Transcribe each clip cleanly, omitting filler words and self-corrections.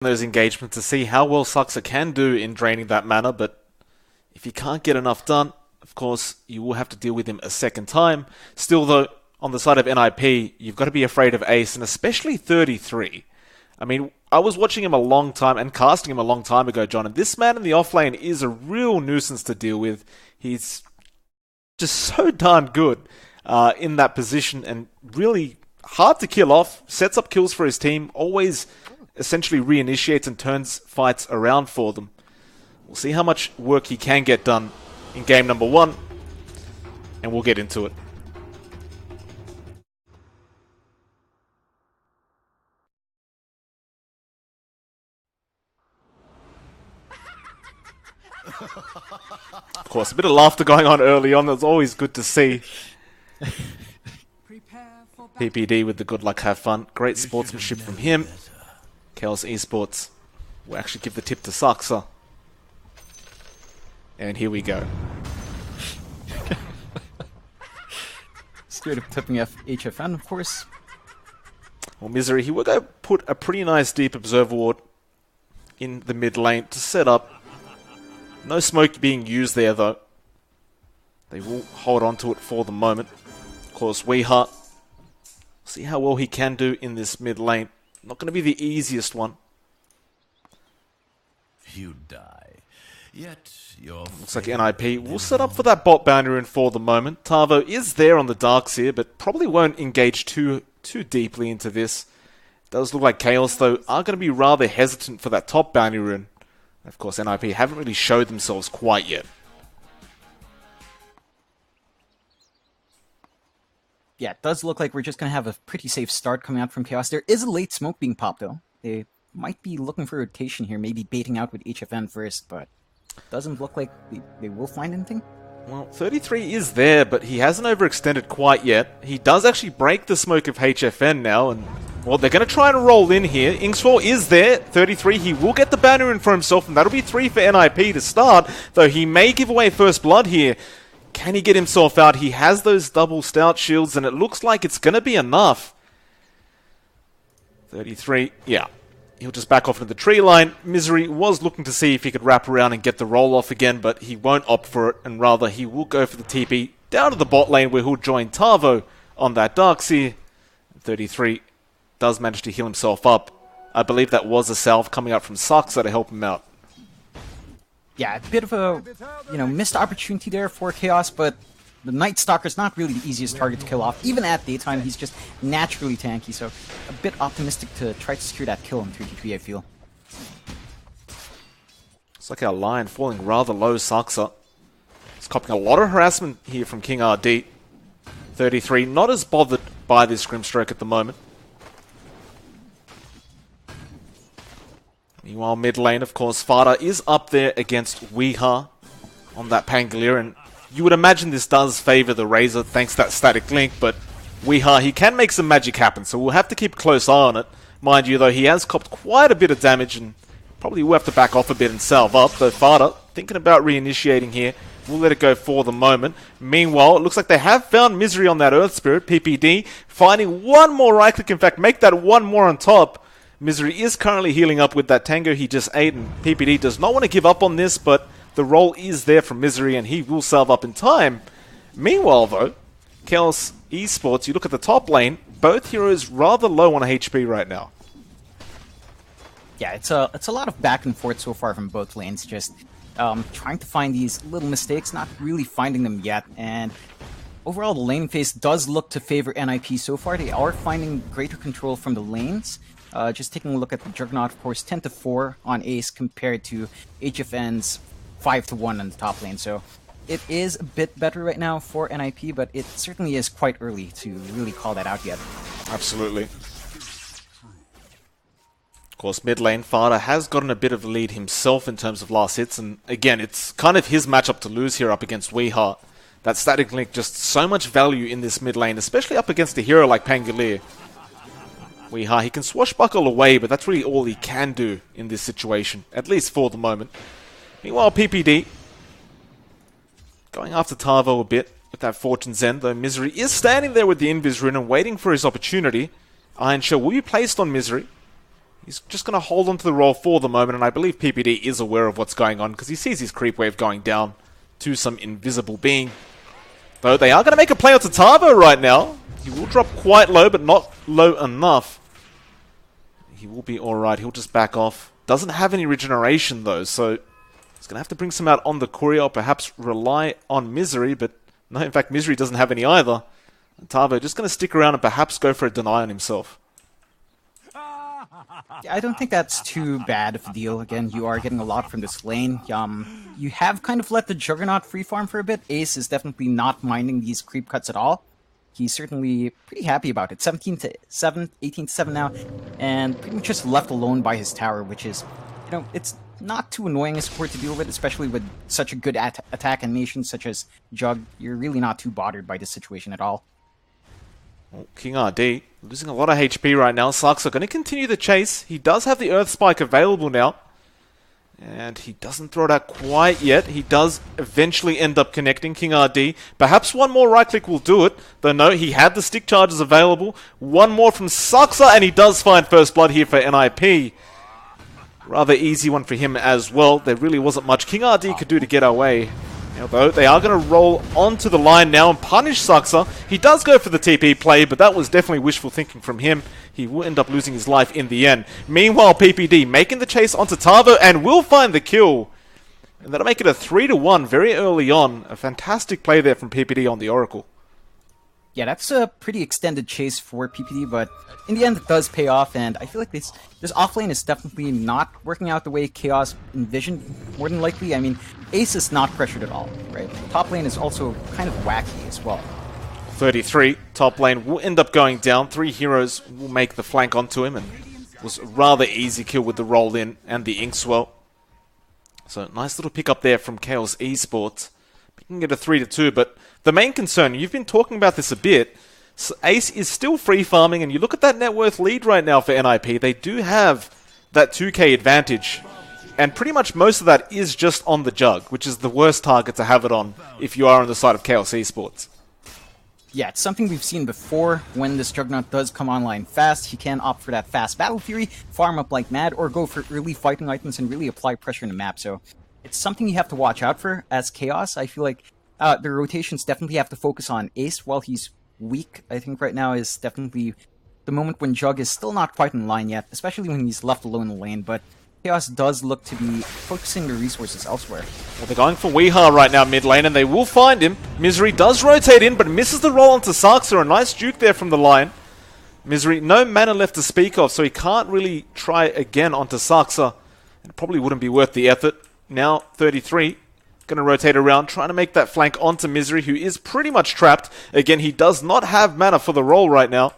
those engagements to see how well Suxer can do in draining that mana, but if he can't get enough done, of course, you will have to deal with him a second time. Still, though, on the side of NiP, you've got to be afraid of Ace, and especially 33. I mean, I was watching him a long time and casting him a long time ago, John, and this man in the offlane is a real nuisance to deal with. He's just so darn good in that position and really hard to kill off, sets up kills for his team, always essentially reinitiates and turns fights around for them. We'll see how much work he can get done in game number 1, and we'll get into it. Of course, a bit of laughter going on early on. That's always good to see. PPD with the good luck, have fun. Great sportsmanship from him. Chaos Esports will actually give the tip to Suxer. And here we go. Straight up tipping HFN, of course. Well, Misery, he will go put a pretty nice deep observer ward in the mid lane to set up. No smoke being used there, though. They will hold on to it for the moment. Of course, Weeha, see how well he can do in this mid lane. Not going to be the easiest one. You die. Yet your looks like NiP will set up for that bot boundary rune for the moment. Tavo is there on the Darkseer, but probably won't engage too deeply into this. Does look like Chaos, though, are going to be rather hesitant for that top boundary rune. Of course, NiP haven't really showed themselves quite yet. Yeah, it does look like we're just going to have a pretty safe start coming out from Chaos. There is a late smoke being popped, though. They might be looking for rotation here, maybe baiting out with HFN first, but doesn't look like they will find anything. Well, 33 is there, but he hasn't overextended quite yet. He does actually break the smoke of HFN now, and well, they're going to try and roll in here. Inksfall is there. 33, he will get the banner in for himself, and that'll be 3 for NiP to start, though he may give away first blood here. Can he get himself out? He has those double stout shields, and it looks like it's going to be enough. 33, yeah. He'll just back off into the tree line. Misery was looking to see if he could wrap around and get the roll off again, but he won't opt for it, and rather he will go for the TP down to the bot lane where he'll join Tavo on that Darkseer. 33 does manage to heal himself up. I believe that was a salve coming out from Suxer to help him out. Yeah, a bit of a missed opportunity there for Chaos, but the Night Stalker's not really the easiest target to kill off. Even at daytime, he's just naturally tanky, so a bit optimistic to try to secure that kill in 3v3, I feel. It's like our line falling rather low, Suxer. He's copping a lot of harassment here from King RD. 33, not as bothered by this Grimstroke at the moment. Meanwhile, mid lane, of course, Fada is up there against Weeha on that Pangolier, and you would imagine this does favour the Razor thanks to that static link, but Weeha, he can make some magic happen, so we'll have to keep a close eye on it. Mind you, though, he has copped quite a bit of damage and probably will have to back off a bit and salve up, though Fada, thinking about reinitiating here, we'll let it go for the moment. Meanwhile, it looks like they have found Misery on that Earth Spirit, PPD, finding one more right click, in fact, make that one more on top. Misery is currently healing up with that Tango he just ate, and PPD does not want to give up on this, but the roll is there from Misery, and he will salve up in time. Meanwhile, though, Chaos Esports, you look at the top lane, both heroes rather low on HP right now. Yeah, it's a lot of back and forth so far from both lanes, just trying to find these little mistakes, not really finding them yet, and overall the lane phase does look to favor NiP so far. They are finding greater control from the lanes. Just taking a look at the Juggernaut, of course, 10-4 on Ace compared to HFN's 5-1 on the top lane. So it is a bit better right now for NiP, but it certainly is quite early to really call that out yet. Absolutely. Of course, mid lane, Fada has gotten a bit of a lead himself in terms of last hits, and again, it's kind of his matchup to lose here up against Weeha. That static link, just so much value in this mid lane, especially up against a hero like Pangolier. Weeha, he can swashbuckle away, but that's really all he can do in this situation, at least for the moment. Meanwhile, PPD going after Tavo a bit with that Fortune's End, though Misery is standing there with the Invis rune and waiting for his opportunity. Iron Shell will be placed on Misery. He's just going to hold on to the roll for the moment, and I believe PPD is aware of what's going on because he sees his creep wave going down to some invisible being. Though they are going to make a play onto Tavo right now. He will drop quite low, but not low enough. He will be alright. He'll just back off. Doesn't have any regeneration though, so he's going to have to bring some out on the courier or perhaps rely on Misery, but no, in fact, Misery doesn't have any either. And Tavo just going to stick around and perhaps go for a deny on himself. Yeah, I don't think that's too bad of a deal. Again, you are getting a lot from this lane. You have kind of let the Juggernaut free farm for a bit. Ace is definitely not minding these creep cuts at all. He's certainly pretty happy about it. 17-7, 18-7 now, and pretty much just left alone by his tower, which is, you know, it's not too annoying a support to deal with, especially with such a good attack animation such as Jug. You're really not too bothered by this situation at all. Well, King RD losing a lot of HP right now. Sarks are going to continue the chase. He does have the Earth Spike available now. And he doesn't throw it out quite yet. He does eventually end up connecting King RD. Perhaps one more right click will do it. Though no, he had the stick charges available. One more from Saksa, and he does find first blood here for NiP. Rather easy one for him as well. There really wasn't much King RD could do to get away. Although they are going to roll onto the line now and punish Saksa. He does go for the TP play, but that was definitely wishful thinking from him. He will end up losing his life in the end. Meanwhile, PPD making the chase onto Tavo and will find the kill. And that'll make it a 3-1 very early on. A fantastic play there from PPD on the Oracle. Yeah, that's a pretty extended chase for PPD, but in the end it does pay off, and I feel like this offlane is definitely not working out the way Chaos envisioned, more than likely. I mean, Ace is not pressured at all, right? Top lane is also kind of wacky as well. 33, top lane will end up going down. 3 heroes will make the flank onto him, and was a rather easy kill with the roll in and the ink swell. So nice little pick up there from Chaos Esports. Making it a 3-2, but the main concern, you've been talking about this a bit, so Ace is still free farming, and you look at that net worth lead right now for NiP, they do have that 2k advantage, and pretty much most of that is just on the Jug, which is the worst target to have it on if you are on the side of Chaos Esports. Yeah, it's something we've seen before. When this Juggernaut does come online fast, he can opt for that fast Battle Fury, farm up like mad, or go for early fighting items and really apply pressure in the map, so it's something you have to watch out for as Chaos. I feel like the rotations definitely have to focus on Ace while he's weak. I think right now is definitely the moment when Jug is still not quite in line yet, especially when he's left alone in the lane, but Chaos does look to be focusing their resources elsewhere. Well, they're going for Weeha right now mid lane, and they will find him. Misery does rotate in, but misses the roll onto Sarksa. A nice juke there from the line. Misery, no mana left to speak of, so he can't really try again onto Sarksa. It probably wouldn't be worth the effort. Now 33, going to rotate around, trying to make that flank onto Misery, who is pretty much trapped. Again, he does not have mana for the roll right now.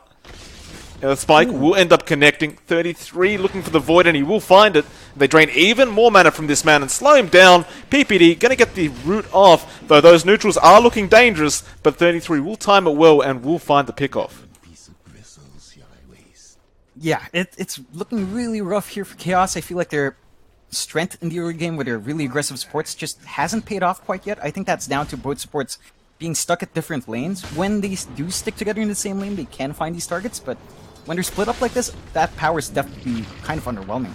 The Spike will end up connecting. 33 looking for the Void, and he will find it. They drain even more mana from this man and slow him down. PPD going to get the root off, though those neutrals are looking dangerous, but 33 will time it well and will find the pick-off. Yeah, it's looking really rough here for Chaos. I feel like their strength in the early game with their really aggressive supports just hasn't paid off quite yet. I think that's down to both supports being stuck at different lanes. When they do stick together in the same lane, they can find these targets, but when they're split up like this, that power is definitely kind of underwhelming.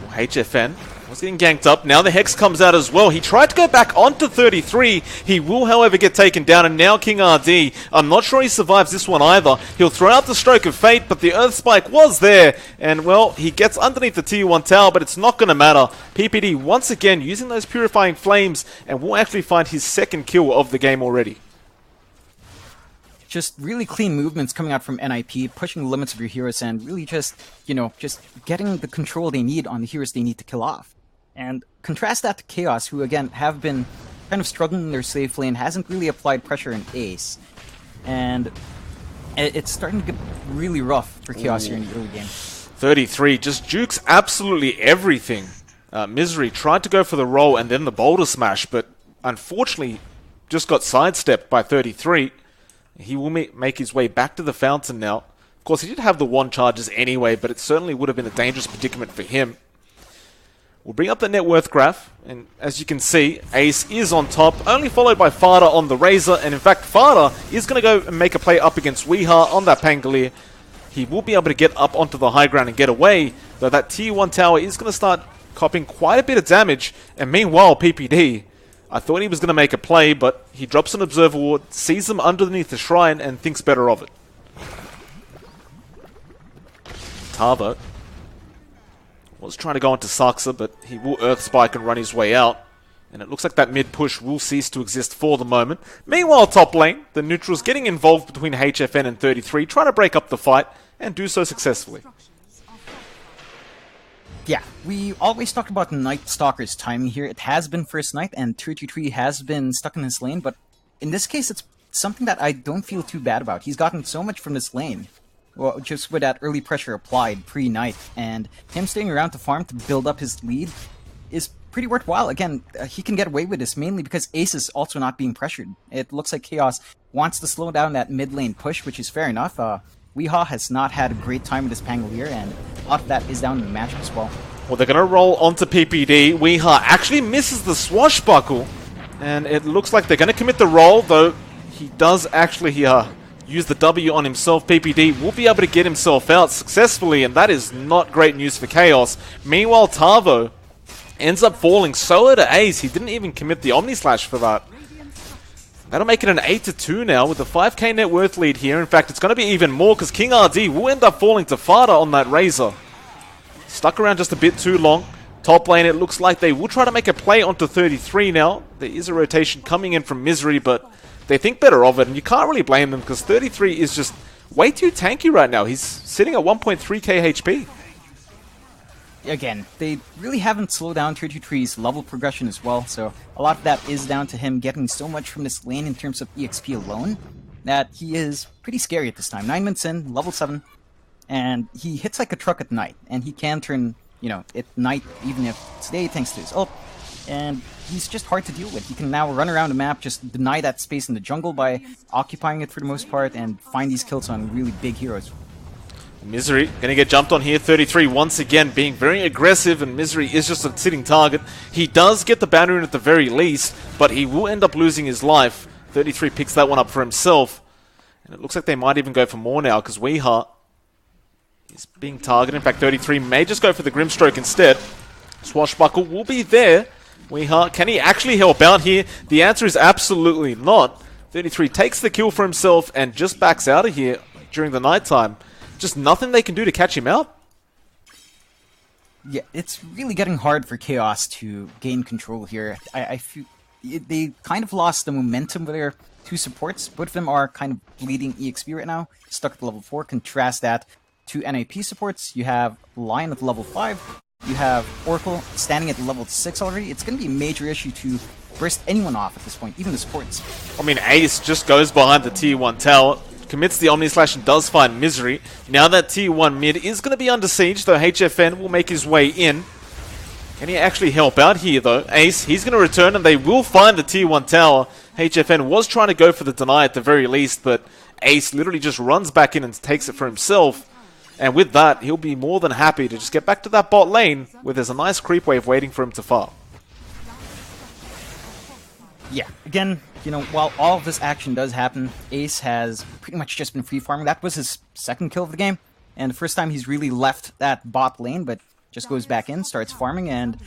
HFN was getting ganked up. Now the Hex comes out as well. He tried to go back onto 33. He will, however, get taken down. And now King RD, I'm not sure he survives this one either. He'll throw out the Stroke of Fate, but the Earth Spike was there. And, well, he gets underneath the Tier 1 tower, but it's not going to matter. PPD, once again, using those Purifying Flames, and will actually find his second kill of the game already. Just really clean movements coming out from NiP, pushing the limits of your heroes, and really just, you know, just getting the control they need on the heroes they need to kill off. And contrast that to Chaos, who again have been kind of struggling in their safe lane, hasn't really applied pressure in Ace. And it's starting to get really rough for Chaos here in the early game. 33 just jukes absolutely everything. Misery tried to go for the roll and then the boulder smash, but unfortunately just got sidestepped by 33. He will make his way back to the fountain now. Of course, he did have the wand charges anyway, but it certainly would have been a dangerous predicament for him. We'll bring up the net worth graph, and as you can see, Ace is on top, only followed by Fada on the Razor, and in fact, Fada is going to go and make a play up against Weeha on that Pangolier. he will be able to get up onto the high ground and get away, though that tier 1 tower is going to start copping quite a bit of damage. And meanwhile, PPD, I thought he was going to make a play, but he drops an Observer Ward, sees them underneath the shrine, and thinks better of it. Tavo was trying to go into Saksa, but he will Earth Spike and run his way out. And it looks like that mid push will cease to exist for the moment. Meanwhile, top lane, the neutrals getting involved between HFN and 33, trying to break up the fight, and do so successfully. Yeah, we always talk about Night Stalker's timing here. It has been first night, and 33 has been stuck in his lane, but in this case, it's something that I don't feel too bad about. He's gotten so much from this lane, well, just with that early pressure applied pre-night, and him staying around to farm to build up his lead is pretty worthwhile. Again, he can get away with this mainly because Ace is also not being pressured. It looks like Chaos wants to slow down that mid lane push, which is fair enough. Weehaw has not had a great time with this Pangolier, and a lot of that is down in the matchup as well. Well, they're going to roll onto PPD. Weehaw actually misses the swashbuckle, and it looks like they're going to commit the roll, though he does actually use the W on himself. PPD will be able to get himself out successfully, and that is not great news for Chaos. Meanwhile, Tavo ends up falling solo to Ace. He didn't even commit the Omni Slash for that. That'll make it an 8-2 now with the 5k net worth lead here. In fact, it's going to be even more because King RD will end up falling to Fada on that Razor. Stuck around just a bit too long. Top lane, it looks like they will try to make a play onto 33 now. There is a rotation coming in from Misery, but they think better of it, and you can't really blame them because 33 is just way too tanky right now. He's sitting at 1.3k HP. Again, they really haven't slowed down 33's level progression as well, so a lot of that is down to him getting so much from this lane in terms of EXP alone that he is pretty scary at this time. 9 minutes in, level 7, and he hits like a truck at night, and he can turn, you know, at night even if it's day thanks to his ult, and he's just hard to deal with. He can now run around the map, just deny that space in the jungle by occupying it for the most part, and find these kills on really big heroes. Misery gonna get jumped on here. 33 once again being very aggressive, and Misery is just a sitting target. He does get the boundary rune at the very least, but he will end up losing his life. 33 picks that one up for himself, and it looks like they might even go for more now because Weehaw is being targeted. In fact, 33 may just go for the Grimstroke instead. Swashbuckle will be there. Weehaw, can he actually help out here? The answer is absolutely not. 33 takes the kill for himself and just backs out of here during the nighttime. Just nothing they can do to catch him out? Yeah, it's really getting hard for Chaos to gain control here. I feel they kind of lost the momentum with their two supports. Both of them are kind of bleeding EXP right now, stuck at level 4. Contrast that to NiP supports. You have Lion at level 5. You have Oracle standing at level 6 already. It's going to be a major issue to burst anyone off at this point, even the supports. I mean, Ace just goes behind the tier 1 tower, commits the Omni Slash and does find Misery. Now that tier 1 mid is going to be under siege, though HFN will make his way in. Can he actually help out here, though? Ace, he's going to return, and they will find the tier 1 tower. HFN was trying to go for the deny at the very least, but Ace literally just runs back in and takes it for himself. And with that, he'll be more than happy to just get back to that bot lane, where there's a nice creep wave waiting for him to farm. Yeah, again, you know, while all of this action does happen, Ace has pretty much just been free farming. That was his second kill of the game, and the first time he's really left that bot lane, but just goes back in, starts farming, and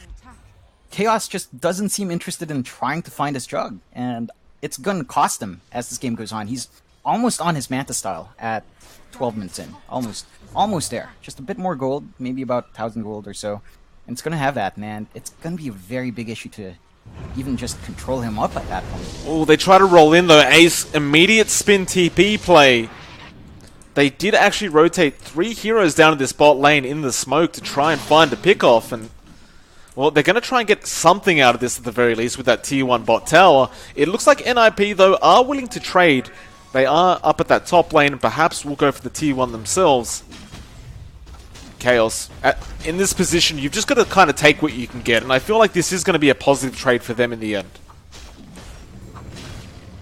Chaos just doesn't seem interested in trying to find his jug, and it's going to cost him as this game goes on. He's almost on his Manta style at 12 minutes in. Almost there. Just a bit more gold, maybe about 1,000 gold or so, and it's going to have that, and it's going to be a very big issue to even just control him up at that point. Oh, they try to roll in though. Ace, immediate spin TP play. They did actually rotate 3 heroes down to this bot lane in the smoke to try and find a pick-off, and well, they're going to try and get something out of this at the very least with that tier 1 bot tower. It looks like NiP though are willing to trade. They are up at that top lane and perhaps will go for the tier 1 themselves. Chaos. In this position, you've just got to kind of take what you can get, and I feel like this is going to be a positive trade for them in the end.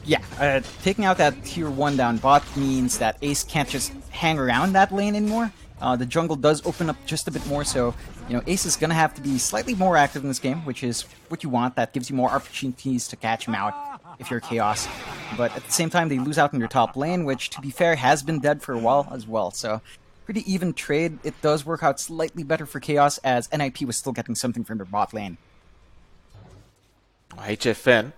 Yeah, taking out that tier 1 down bot means that Ace can't just hang around that lane anymore. The jungle does open up just a bit more, so you know Ace is going to have to be slightly more active in this game, which is what you want. That gives you more opportunities to catch him out if you're Chaos. But at the same time, they lose out in your top lane, which, to be fair, has been dead for a while as well. So pretty even trade. It does work out slightly better for Chaos, as NiP was still getting something from their bot lane. HFN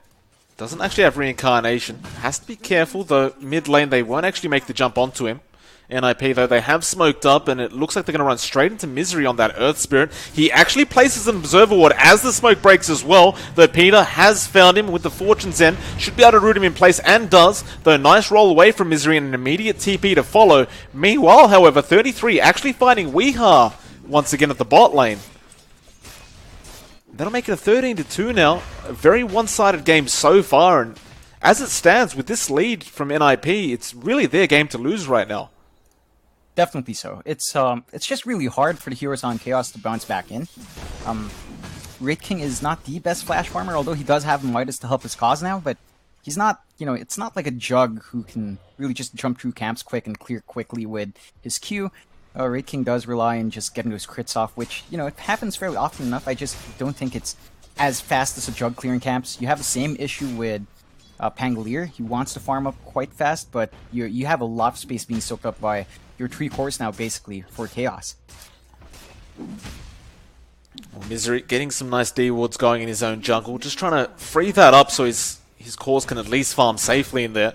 doesn't actually have reincarnation. Has to be careful, though. Mid lane, they won't actually make the jump onto him. NiP, though, they have smoked up, and it looks like they're going to run straight into Misery on that Earth Spirit. He actually places an Observer Ward as the smoke breaks as well, though Peter has found him with the Fortune's End. Should be able to root him in place, and does, though nice roll away from Misery and an immediate TP to follow. Meanwhile, however, 33 actually finding Weeha once again at the bot lane. That'll make it a 13-2 now. A very one-sided game so far, and as it stands with this lead from NiP, it's really their game to lose right now. Definitely so. It's just really hard for the heroes on Chaos to bounce back in. Wraith King is not the best flash farmer, although he does have Midas to help his cause now, but he's not, it's not like a Jug who can really just jump through camps quick and clear quickly with his Q. Wraith King does rely on just getting those crits off, which, it happens fairly often enough. I just don't think it's as fast as a Jug clearing camps. You have the same issue with Pangolier. He wants to farm up quite fast, but you have a lot of space being soaked up by your 3 cores now, basically, for Chaos. Misery getting some nice D wards going in his own jungle, just trying to free that up so his cores can at least farm safely in there.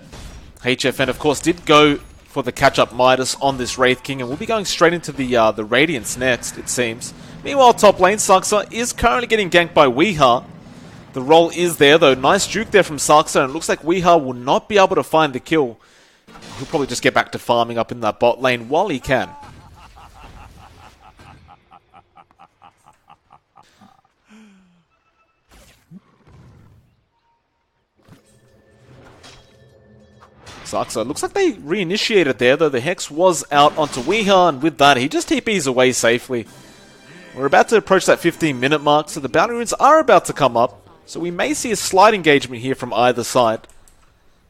HFN, of course, did go for the catch-up Midas on this Wraith King, and we'll be going straight into the Radiance next, it seems. Meanwhile, top lane, Saxa is currently getting ganked by Weeha. The roll is there, though. Nice juke there from Saxa, and it looks like Weeha will not be able to find the kill. He'll probably just get back to farming up in that bot lane while he can. Saxa, looks like they reinitiated there, though the Hex was out onto Weeha, and with that, he just TPs away safely. We're about to approach that 15-minute mark, so the bounty runes are about to come up, so we may see a slight engagement here from either side.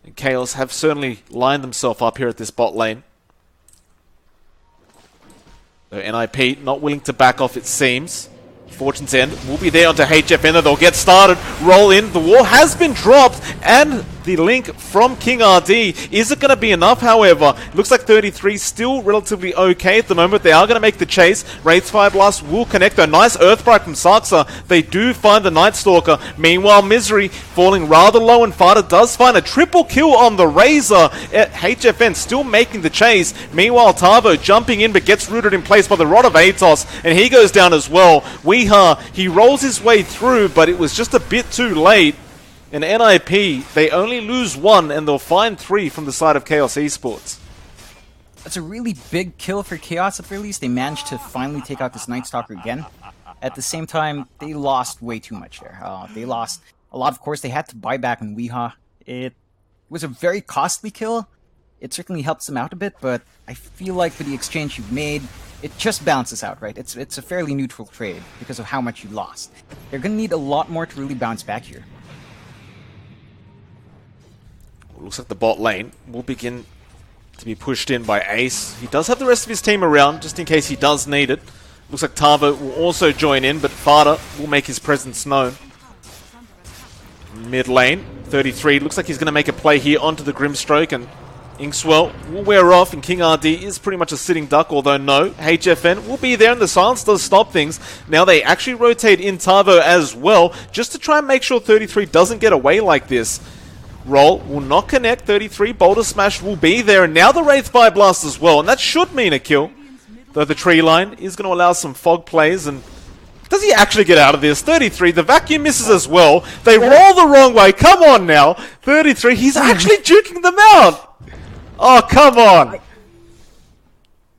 And Chaos have certainly lined themselves up here at this bot lane. Though NiP not willing to back off, it seems. Fortune's End will be there onto HFN. They'll get started. Roll in. The war has been dropped. And the link from King RD. Is it going to be enough, however? Looks like 33 still relatively okay at the moment. They are going to make the chase. Wraith's Fire Blast will connect. A nice Earthbright from Saxa. They do find the Night Stalker. Meanwhile, Misery falling rather low, and Fada does find a triple kill on the Razor. HFN still making the chase. Meanwhile, Tavo jumping in but gets rooted in place by the Rod of Atos, and he goes down as well. Weeha, he rolls his way through, but it was just a bit too late. And NiP, they only lose 1, and they'll find 3 from the side of Chaos Esports. That's a really big kill for Chaos at the very least. They managed to finally take out this Night Stalker again. At the same time, they lost way too much there. They lost a lot, of course. They had to buy back on Weeha. It was a very costly kill. It certainly helps them out a bit, but I feel like for the exchange you've made, it just balances out, right? It's a fairly neutral trade because of how much you lost. They're going to need a lot more to really bounce back here. Looks like the bot lane will begin to be pushed in by Ace. He does have the rest of his team around, just in case he does need it. Looks like Tavo will also join in, but Fada will make his presence known. Mid lane, 33. Looks like he's going to make a play here onto the Grimstroke, and Inkswell will wear off, and King RD is pretty much a sitting duck, although no, HFN will be there, and the silence does stop things. Now they actually rotate in Tavo as well, just to try and make sure 33 doesn't get away like this. Roll will not connect. 33. Boulder Smash will be there. And now the Wraith Fire Blast as well. And that should mean a kill. Though the tree line is going to allow some fog plays. And does he actually get out of this? 33. The vacuum misses as well. They roll the wrong way. Come on now. 33. He's actually juking them out. Oh, come on.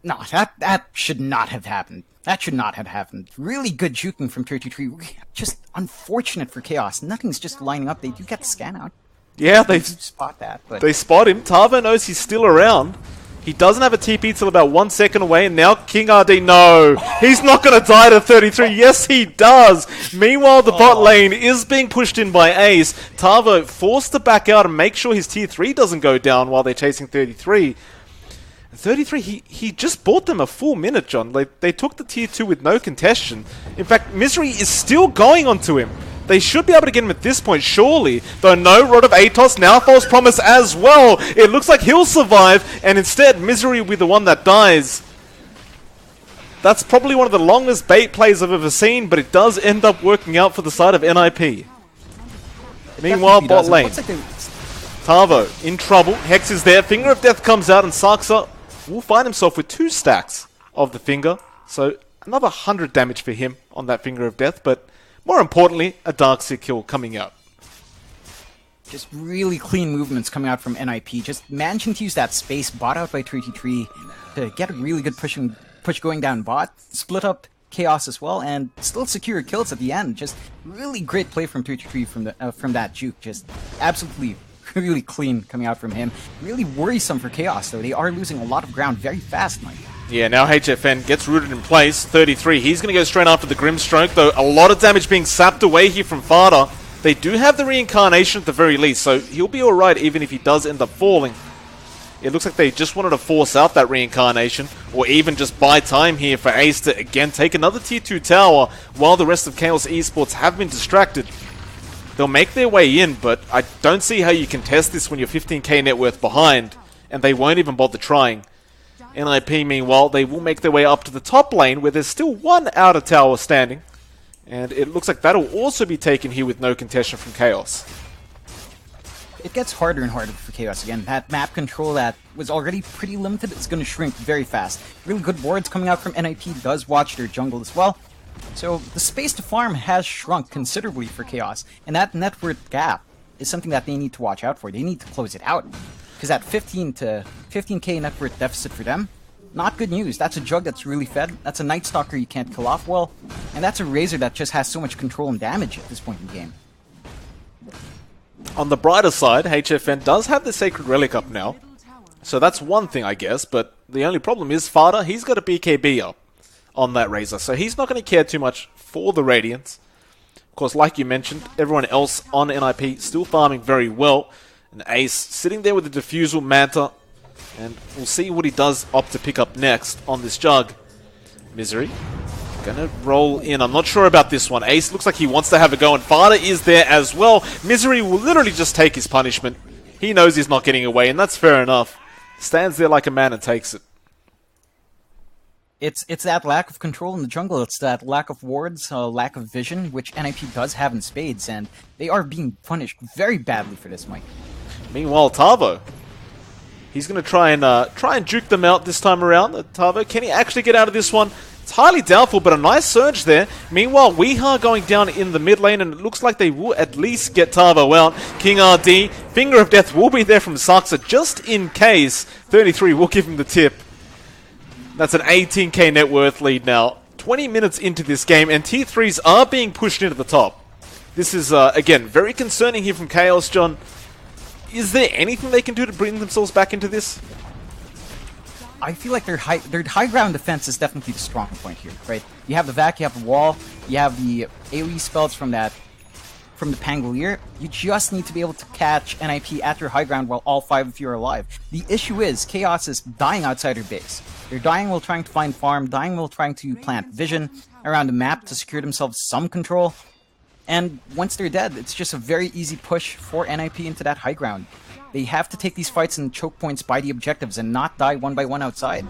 No, that should not have happened. That should not have happened. Really good juking from 33. Just unfortunate for Chaos. Nothing's just lining up. They do get the scan out. Yeah, they spot that. But they spot him. Tavo knows he's still around. He doesn't have a TP till about 1 second away, and now King RD, no! He's not going to die to 33. Yes, he does! Meanwhile, the bot lane is being pushed in by Ace. Tavo forced to back out and make sure his tier 3 doesn't go down while they're chasing 33. 33, he just bought them a full minute, John. They took the tier 2 with no contestation. In fact, Misery is still going onto him. They should be able to get him at this point, surely. Though no, Rod of Atos, now false promise as well. It looks like he'll survive, and instead, Misery will be the one that dies. That's probably one of the longest bait plays I've ever seen, but it does end up working out for the side of NiP. Meanwhile, bot lane. Tavo in trouble. Hex is there. Finger of Death comes out, and Saksa will find himself with 2 stacks of the finger. So another 100 damage for him on that Finger of Death, but more importantly, a Darkseer kill coming out. Just really clean movements coming out from NiP. Just managing to use that space bought out by 3 to get a really good push going down bot, split up Chaos as well, and still secure kills at the end. Just really great play from 3 from that juke. Just absolutely really clean coming out from him. Really worrisome for Chaos though. They are losing a lot of ground very fast, Mike. Yeah, now HFN gets rooted in place. 33. He's going to go straight after the Grimstroke, though a lot of damage being sapped away here from Fada. They do have the reincarnation at the very least, so he'll be alright even if he does end up falling. It looks like they just wanted to force out that reincarnation, or even just buy time here for Ace to again take another tier 2 tower while the rest of Chaos Esports have been distracted. They'll make their way in, but I don't see how you can test this when you're 15k net worth behind, and they won't even bother trying. NiP, meanwhile, they will make their way up to the top lane where there's still one outer tower standing. And it looks like that'll also be taken here with no contestation from Chaos. It gets harder and harder for Chaos again. That map control that was already pretty limited is going to shrink very fast. Really good wards coming out from NiP does watch their jungle as well. So the space to farm has shrunk considerably for Chaos. And that net worth gap is something that they need to watch out for. They need to close it out. Because that 15k net worth deficit for them, not good news. That's a Jug that's really fed. That's a Night Stalker you can't kill off well. And that's a Razor that just has so much control and damage at this point in the game. On the brighter side, HFN does have the Sacred Relic up now. So that's one thing, I guess. But the only problem is Fada, he's got a BKB up on that Razor. So he's not going to care too much for the Radiance. Of course, like you mentioned, everyone else on NiP still farming very well. And Ace sitting there with the Diffusal Manta. And we'll see what he does opt to pick up next on this Jug. Misery gonna roll in. I'm not sure about this one. Ace looks like he wants to have a go, and Fada is there as well. Misery will literally just take his punishment. He knows he's not getting away, and that's fair enough. Stands there like a man and takes it. It's that lack of control in the jungle. It's that lack of wards, lack of vision, which NiP does have in spades, and they are being punished very badly for this, Mike. Meanwhile, Tavo, he's going to try and juke them out this time around. Tavo, can he actually get out of this one? It's highly doubtful, but a nice surge there. Meanwhile, Weeha going down in the mid lane, and it looks like they will at least get Tavo out. King RD, Finger of Death will be there from Saksa just in case. 33 will give him the tip. That's an 18k net worth lead now. 20 minutes into this game, and tier 3s are being pushed into the top. This is, again, very concerning here from Chaos, John. Is there anything they can do to bring themselves back into this? I feel like their high ground defense is definitely the strong point here, right? You have the Vac, you have the Wall, you have the AoE spells from the Pangolier. You just need to be able to catch NiP at your high ground while all 5 of you are alive. The issue is Chaos is dying outside their base. They're dying while trying to find farm, dying while trying to plant vision around the map to secure themselves some control. And once they're dead, it's just a very easy push for NiP into that high ground. They have to take these fights and choke points by the objectives and not die one by one outside.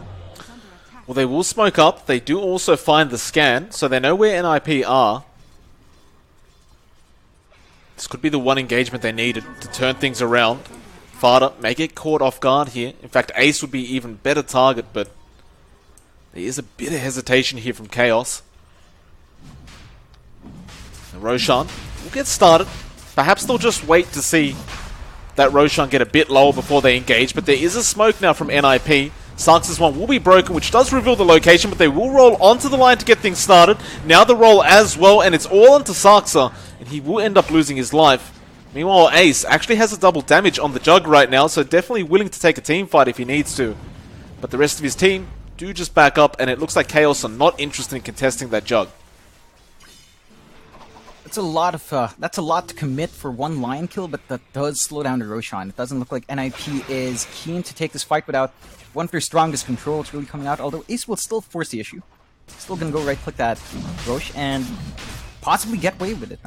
Well, they will smoke up. They do also find the scan, so they know where NiP are. This could be the one engagement they needed to turn things around. Fada may get caught off guard here. In fact, Ace would be even better target, but there is a bit of hesitation here from Chaos. Roshan will get started. Perhaps they'll just wait to see that Roshan get a bit lower before they engage, but there is a smoke now from NiP. Saksa's one will be broken, which does reveal the location, but they will roll onto the line to get things started. Now the roll as well, and it's all onto Saksa, and he will end up losing his life. Meanwhile, Ace actually has a double damage on the Jug right now, so definitely willing to take a team fight if he needs to. But the rest of his team do just back up, and it looks like Chaos are not interested in contesting that Jug. That's a lot to commit for one line kill, but that does slow down the Roshan. It doesn't look like NiP is keen to take this fight without one of their strongest controls really coming out, although Ace will still force the issue. Still gonna go right-click that Rosh and possibly get away with it.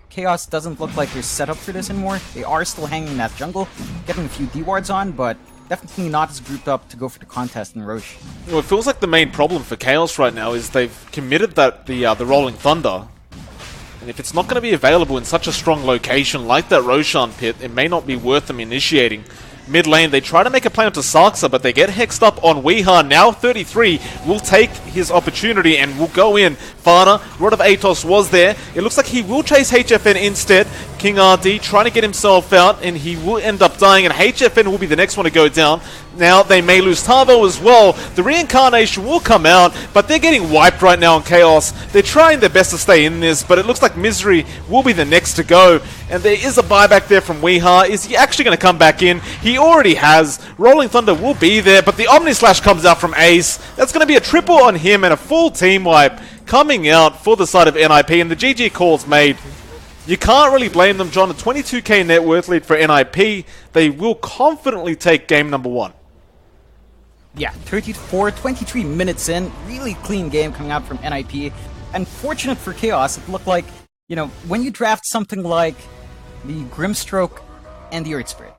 Chaos doesn't look like they're set up for this anymore. They are still hanging in that jungle, getting a few D-wards on, but definitely not as grouped up to go for the contest in Roche. Well, it feels like the main problem for Chaos right now is they've committed that the Rolling Thunder. And if it's not going to be available in such a strong location like that Roshan pit, it may not be worth them initiating. Mid lane, they try to make a play onto Saksa, but they get hexed up on Weeha. Now 33 will take his opportunity and will go in. Fana, Rod of Atos was there. It looks like he will chase HFN instead. King RD trying to get himself out, and he will end up dying, and HFN will be the next one to go down. Now they may lose Tavo as well. The reincarnation will come out, but they're getting wiped right now in Chaos. They're trying their best to stay in this, but it looks like Misery will be the next to go. And there is a buyback there from Weeha. Is he actually going to come back in? He already has. Rolling Thunder will be there, but the Omni Slash comes out from Ace. That's going to be a triple on him and a full team wipe coming out for the side of NiP, and the GG call's made. You can't really blame them, John. A 22k net worth lead for NiP. They will confidently take game number 1. Yeah, 23 minutes in. Really clean game coming out from NiP. And fortunate for Chaos, it looked like, you know, when you draft something like the Grimstroke and the Earth Spirit,